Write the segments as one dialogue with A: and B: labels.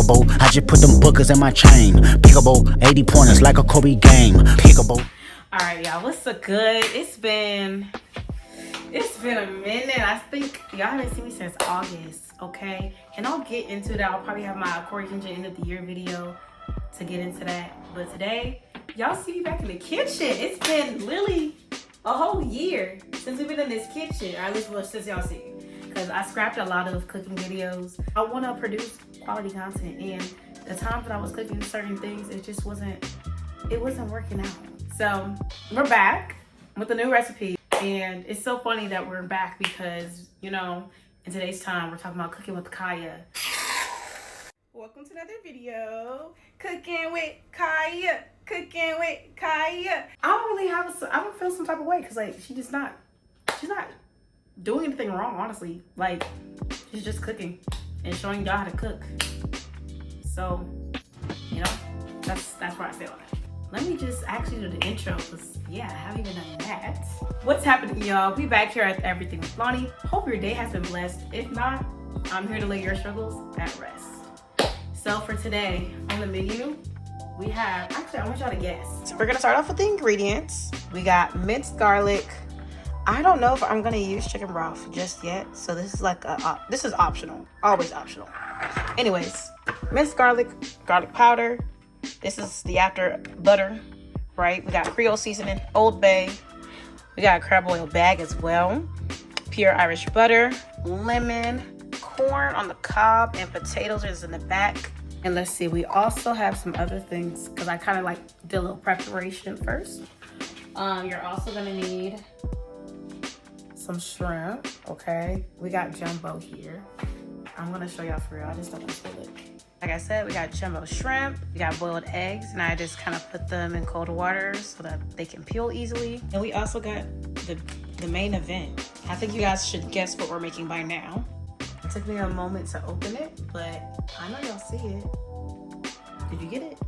A: Pickable, I just put them bookers in my chain. Pickable, 80 pointers like a Kobe game. Pickable.
B: All right, y'all, what's so good? It's been a minute. I think y'all haven't seen me since August, okay? And I'll get into that. I'll probably have my Corey Ginger end of the year video to get into that. But today, y'all see me back in the kitchen. It's been literally a whole year since we've been in this kitchen, or at least since y'all see me. Because I scrapped a lot of cooking videos. I want to produce quality content, and the times that I was cooking certain things, it just wasn't working out. So we're back with a new recipe, and it's so funny that we're back because, you know, in today's time, we're talking about cooking with Kaya. Welcome to another video, Cooking with Kaya, Cooking with Kaya. I don't feel some type of way because like she's not doing anything wrong, honestly. Like, she's just cooking and showing y'all how to cook. So, you know, that's where I feel on it. Let me just actually do the intro because, yeah, I haven't even done that. What's happening, y'all? We back here at Everything with Lonnie. Hope your day has been blessed. If not, I'm here to lay your struggles at rest. So for today, on the menu, we have, actually, I want y'all to guess. So we're gonna start off with the ingredients. We got minced garlic. I don't know if I'm gonna use chicken broth just yet. So this is like this is optional, always optional. Anyways, minced garlic, garlic powder. This is the after butter, right? We got Creole seasoning, Old Bay. We got a crab oil bag as well. Pure Irish butter, lemon, corn on the cob, and potatoes is in the back. And let's see, we also have some other things because I kind of like did a little preparation first. You're also gonna need some shrimp, okay? We got jumbo here. I'm gonna show y'all for real. I just don't want to spill it. Like I said, we got jumbo shrimp, we got boiled eggs, and I just kind of put them in cold water so that they can peel easily. And we also got the main event. I think you guys should guess what we're making by now. It took me a moment to open it, but I know y'all see it. Did you get it?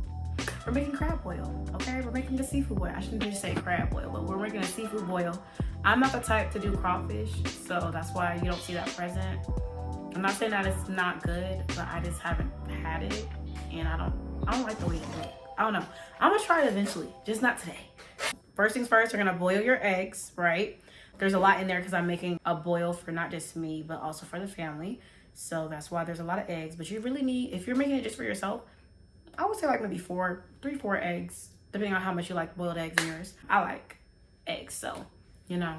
B: We're making crab boil, okay? We're making a seafood boil. I shouldn't just say crab boil, but we're making a seafood boil. I'm not the type to do crawfish, so that's why you don't see that present. I'm not saying that it's not good, but I just haven't had it, and I don't like the way it looks. I don't know. I'm gonna try it eventually, just not today. First things first, we're gonna boil your eggs, right? There's a lot in there because I'm making a boil for not just me, but also for the family. So that's why there's a lot of eggs. But you really need, if you're making it just for yourself, I would say like maybe 4 eggs, depending on how much you like boiled eggs in yours. I like eggs, so, you know.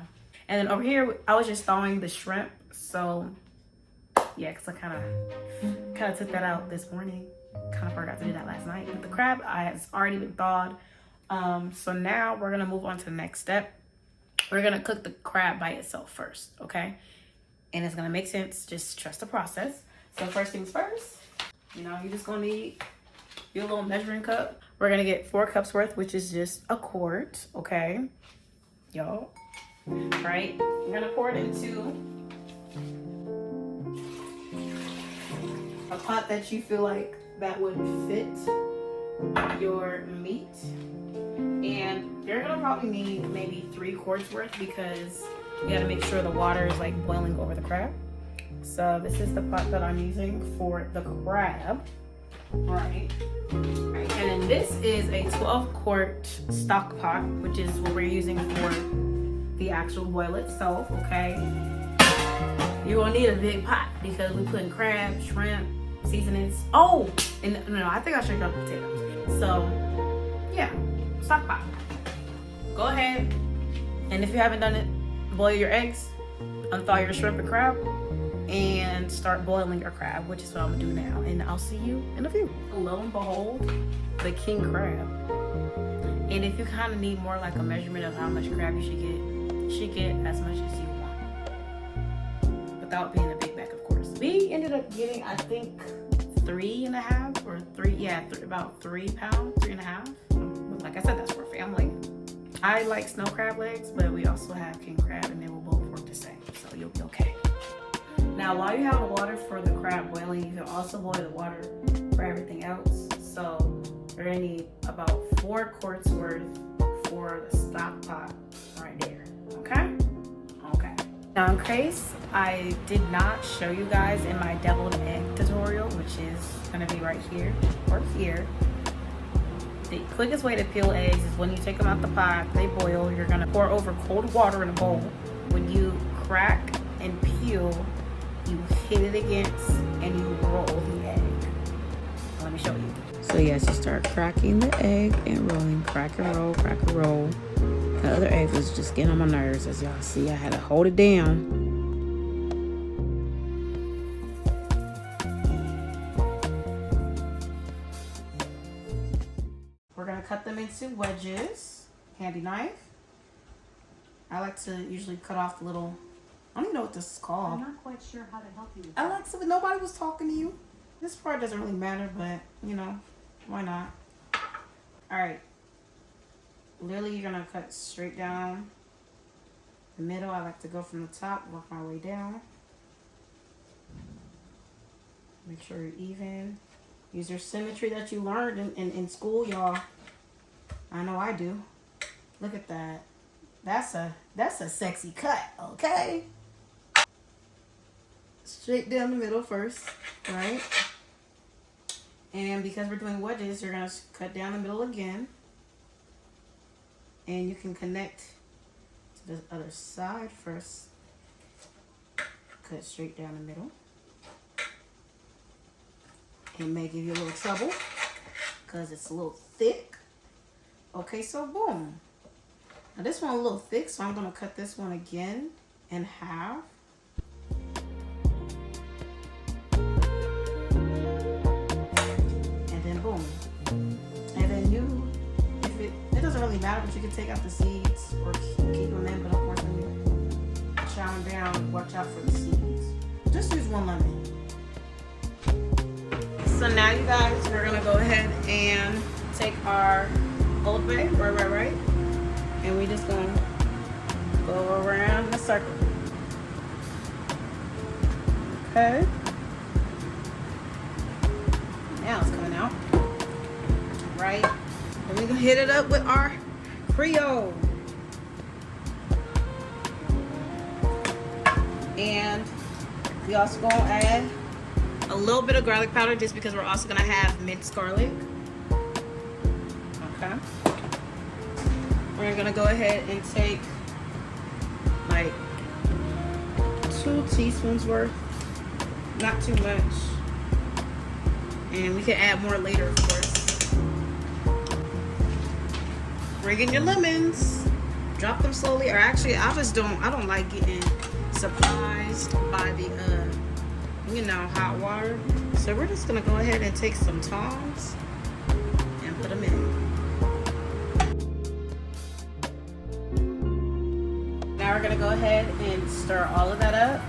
B: And then over here, I was just thawing the shrimp. So, yeah, because I kind of took that out this morning. Kind of forgot to do that last night. But the crab has already been thawed. So now we're going to move on to the next step. We're gonna cook the crab by itself first, okay? And it's gonna make sense, just trust the process. So first things first, you know, you're just gonna need your little measuring cup. We're gonna get 4 cups worth, which is just a quart, okay? Y'all, right? You're gonna pour it into a pot that you feel like that would fit your meat. And you're gonna probably need maybe 3 quarts worth because you gotta make sure the water is like boiling over the crab. So this is the pot that I'm using for the crab, right? And then this is a 12-quart stock pot, which is what we're using for the actual boil itself, okay? You're gonna need a big pot because we're putting crab, shrimp, seasonings. Oh, and no, I think I should have done potatoes. So yeah. Stock pot. Go ahead, and if you haven't done it, boil your eggs, unthaw your shrimp and crab, and start boiling your crab, which is what I'm gonna do now. And I'll see you in a few. Lo and behold, the king crab. And if you kind of need more like a measurement of how much crab you should get as much as you want, without being a big bag, of course. We ended up getting, I think, 3.5 or 3, yeah, about 3 pounds, 3.5. Like I said, that's for family. I like snow crab legs, but we also have king crab, and they will both work the same, so you'll be okay. Now, while you have the water for the crab boiling, you can also boil the water for everything else. So you're gonna need about 4 quarts worth for the stock pot right there. Okay. Now in case I did not show you guys in my deviled egg tutorial, which is gonna be right here or here, the quickest way to peel eggs is when you take them out the pot, they boil, you're gonna pour over cold water in a bowl. When you crack and peel, you hit it against and you roll the egg. Let me show you. So yes, you start cracking the egg and rolling, crack and roll, crack and roll. The other egg was just getting on my nerves. As y'all see, I had to hold it down. We're gonna cut them into wedges. Handy knife. I like to usually cut off the little, I don't even know what this is called.
C: I'm not quite sure how to help you with that.
B: Alexa, but nobody was talking to you. This part doesn't really matter, but you know, why not? All right. Literally, you're gonna cut straight down the middle. I like to go from the top, work my way down. Make sure you're even. Use your symmetry that you learned in school, y'all. I know I do. Look at that. That's a sexy cut, okay? Straight down the middle first, right? And because we're doing wedges, you're gonna cut down the middle again. And you can connect to the other side first. Cut straight down the middle. It may give you a little trouble because it's a little thick. Okay, so boom. Now this one a little thick, so I'm gonna cut this one again in half. And then boom. And then it doesn't really matter, but you can take out the seeds or keep them in, but of course when you chow them down, watch out for the seeds. Just use one lemon. So now you guys, we're gonna go ahead and take our Old Bay, right, and we just gonna go around in a circle. Okay. Now it's coming out. Right. And we're gonna hit it up with our Creole. And we also gonna add a little bit of garlic powder just because we're also gonna have minced garlic. Okay. We're gonna go ahead and take like 2 teaspoons worth, not too much. And we can add more later, of course. Bring in your lemons. Drop them slowly, or actually, I don't like getting surprised by the hot water. So we're just gonna go ahead and take some tongs and put them in. Now we're gonna go ahead and stir all of that up.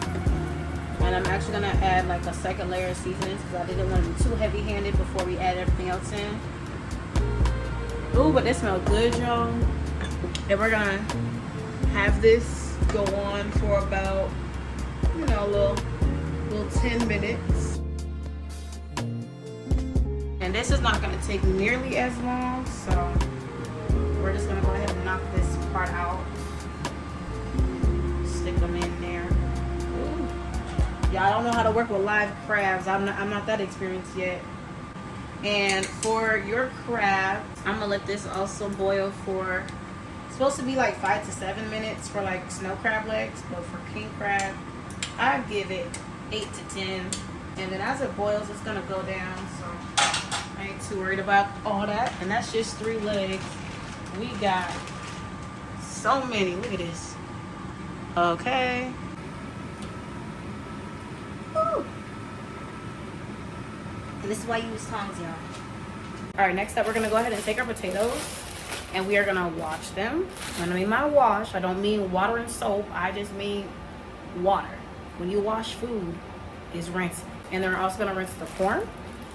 B: And I'm actually gonna add like a second layer of seasonings because I didn't want to be too heavy-handed before we add everything else in. Ooh, but they smell good, y'all. And we're gonna have this go on for about, a little 10 minutes. And this is not gonna take nearly as long, so we're just gonna go ahead and knock this part out. Stick them in there. Ooh. Yeah, I don't know how to work with live crabs. I'm not that experienced yet. And for your crab, I'm gonna let this also boil for, it's supposed to be like 5 to 7 minutes for like snow crab legs, but for king crab, I give it 8 to 10. And then as it boils, it's gonna go down, so I ain't too worried about all that. And that's just 3 legs. We got so many, look at this. Okay. Woo. And this is why you use tongs, y'all. All right, next up, we're gonna go ahead and take our potatoes and we are gonna wash them. When I mean by wash, I don't mean water and soap. I just mean water. When you wash food, it's rinsing. And then we're also gonna rinse the corn.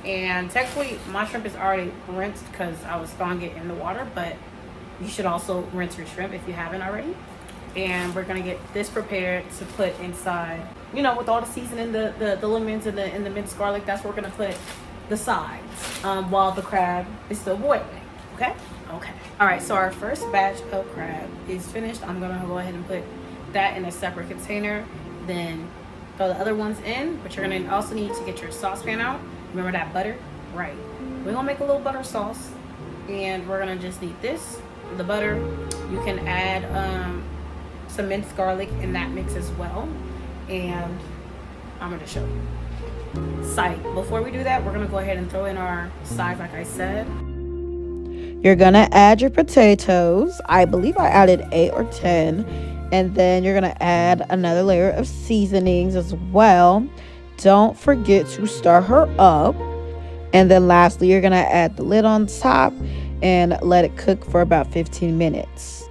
B: And technically, my shrimp is already rinsed because I was thawing it in the water, but you should also rinse your shrimp if you haven't already. And we're gonna get this prepared to put inside, with all the seasoning, the lemons and the minced garlic. That's where we're gonna put the sides while the crab is still boiling. Okay. All right, so our first batch of crab is finished. I'm gonna go ahead and put that in a separate container, then throw the other ones in. But you're gonna also need to get your saucepan out. Remember that butter? Right. We're gonna make a little butter sauce, and we're gonna just need this, the butter. You can add some minced garlic in that mix as well, and I'm gonna show you. Side. Before we do that, we're gonna go ahead and throw in our sides, like I said.
D: You're gonna add your potatoes. I believe I added 8 or 10. And then you're gonna add another layer of seasonings as well. Don't forget to stir her up. And then lastly, you're gonna add the lid on top and let it cook for about 15 minutes.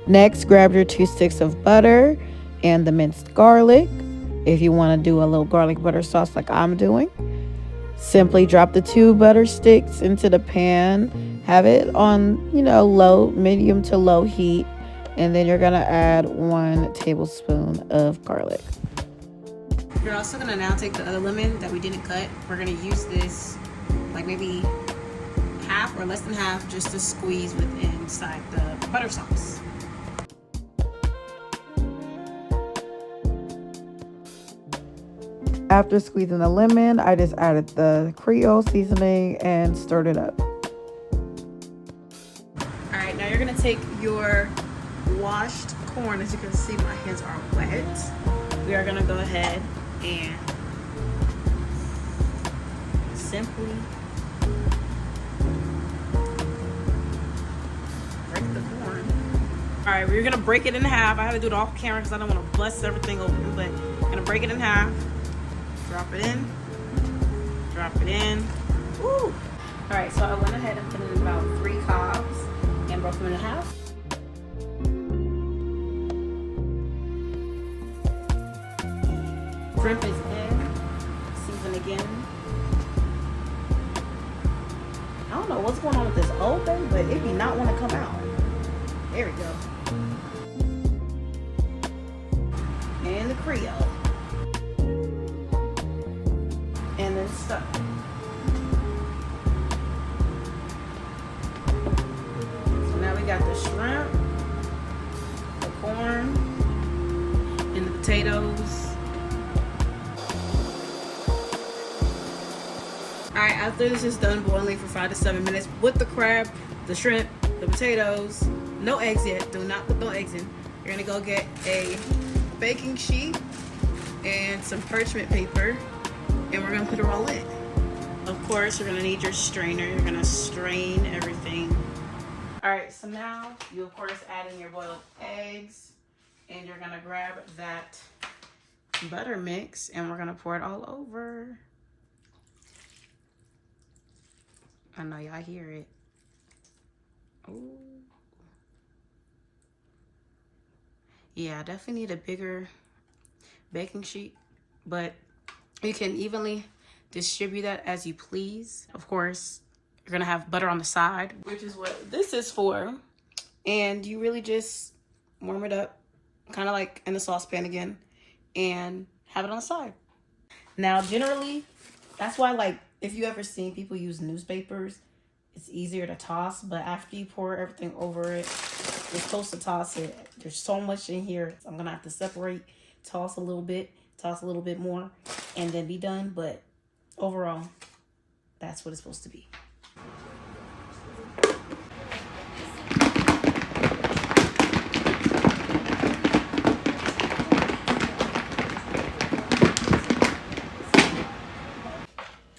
D: Next, grab your 2 sticks of butter and the minced garlic. If you want to do a little garlic butter sauce like I'm doing, simply drop the 2 butter sticks into the pan. Have it on, medium to low heat. And then you're going to add 1 tablespoon of garlic.
B: You're also going to now take the other lemon that we didn't cut. We're going to use this like maybe half or less than half just to squeeze within inside the butter sauce.
D: After squeezing the lemon, I just added the Creole seasoning and stirred it up.
B: All right, now you're gonna take your washed corn. As you can see, my hands are wet. We are gonna go ahead and simply break the corn. All right, we're gonna break it in half. I had to do it off camera because I don't want to bust everything open, but I'm gonna break it in half. Drop it in. Drop it in. Woo! All right, so I went ahead and put in about 3 cobs and broke them in half. Shrimp is in. Season again. I don't know what's going on with this old thing, but it be not want to come out. There we go. And the Creole. And then stuff. So now we got the shrimp, the corn, and the potatoes. Alright, after this is done boiling for 5 to 7 minutes with the crab, the shrimp, the potatoes, no eggs yet, do not put no eggs in. You're gonna go get a baking sheet and some parchment paper, and we're gonna put it all in. Of course, you're gonna need your strainer. You're gonna strain everything. Alright, so now you of course add in your boiled eggs, and you're gonna grab that butter mix and we're gonna pour it all over. I know y'all hear it. Ooh. Yeah, I definitely need a bigger baking sheet, but you can evenly distribute that as you please. Of course, you're gonna have butter on the side, which is what this is for. And you really just warm it up, kind of like in the saucepan again, and have it on the side. Now, generally, that's why, like, if you ever seen people use newspapers, it's easier to toss, but after you pour everything over it, you're supposed to toss it. There's so much in here. So I'm gonna have to separate, toss a little bit more, and then be done. But overall, that's what it's supposed to be.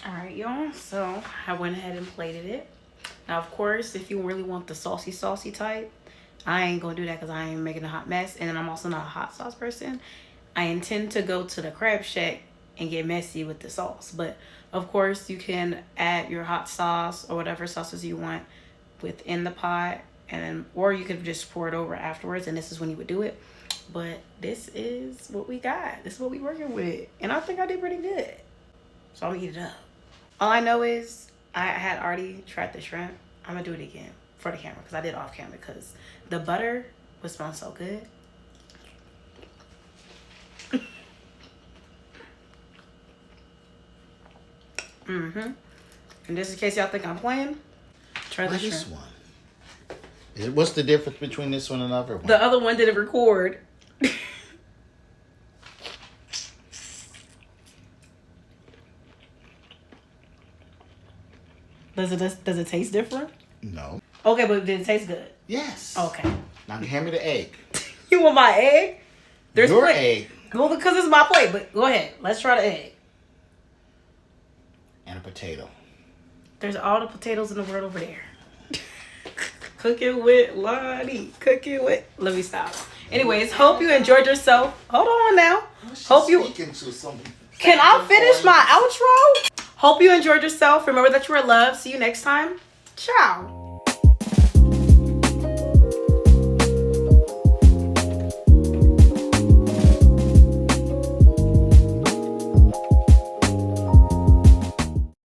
B: Alright, y'all, so I went ahead and plated it. Now, of course, if you really want the saucy type, I ain't gonna do that because I ain't making a hot mess, and then I'm also not a hot sauce person. I intend to go to the Crab Shack and get messy with the sauce, but of course you can add your hot sauce or whatever sauces you want within the pot, and then, or you could just pour it over afterwards, and this is when you would do it. But this is what we got. This is what we working with, and I think I did pretty good. So I'm gonna eat it up. All I know is I had already tried the shrimp. I'm gonna do it again for the camera because I did off camera because the butter was smelling so good. And just in case y'all think I'm playing, try the shrimp.
E: This one. What's the difference between this one and the other one?
B: The other one didn't record. Does it taste different?
E: No.
B: Okay, but did it taste good?
E: Yes.
B: Okay.
E: Now hand me the egg.
B: You want my egg? There's
E: Your
B: plenty.
E: egg.
B: Well, because it's my plate, but go ahead. Let's try the egg.
E: And a potato.
B: There's all the potatoes in the world over there. Cook it with Lonnie. Cook it with... Let me stop. Anyways, hope you enjoyed yourself. Hold on now. Hope you... Can I finish my outro? Hope you enjoyed yourself. Remember that you are loved. See you next time. Ciao.